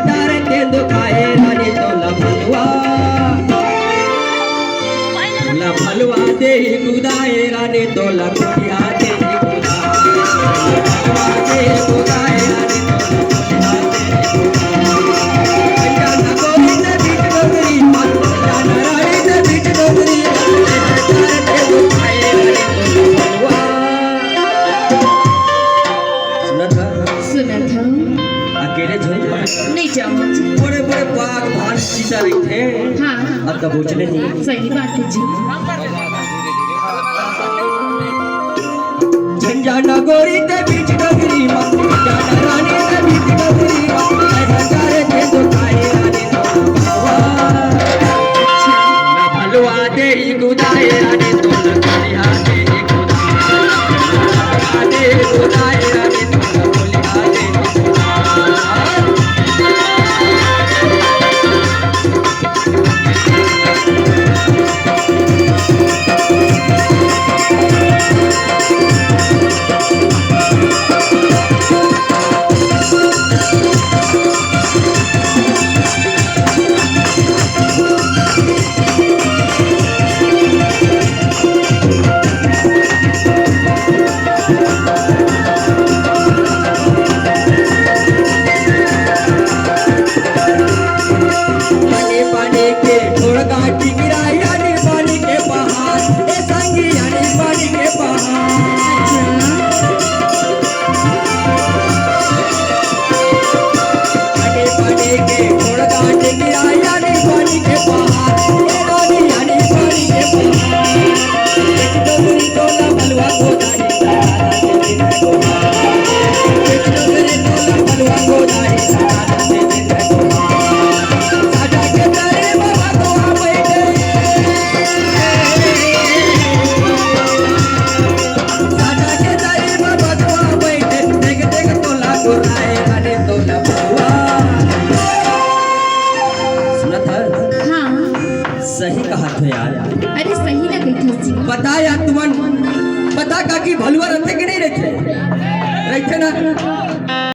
चार तेंदू खाए रानी तोला भलवा दे गुदाए रानी तोला कोठिया दे अकेले नहीं जाऊंगी। बड़े बड़े बाग भार शीशा रखे हाँ अब तब पूछने नहीं सही बात है जी। झंझाना गोरी ते बीच डगरी जाना रानी ते बीच डगरी चारे थे तो खाए रानी ना भलवा दे गुदाए रानी तो लखलिया दे गुदाए रानी तो बोलिया दे सही कहा था यार। अरे सही ना कही जी। बता यार तुमन बता का कि भलुआ रहते कि नहीं रहते रहते ना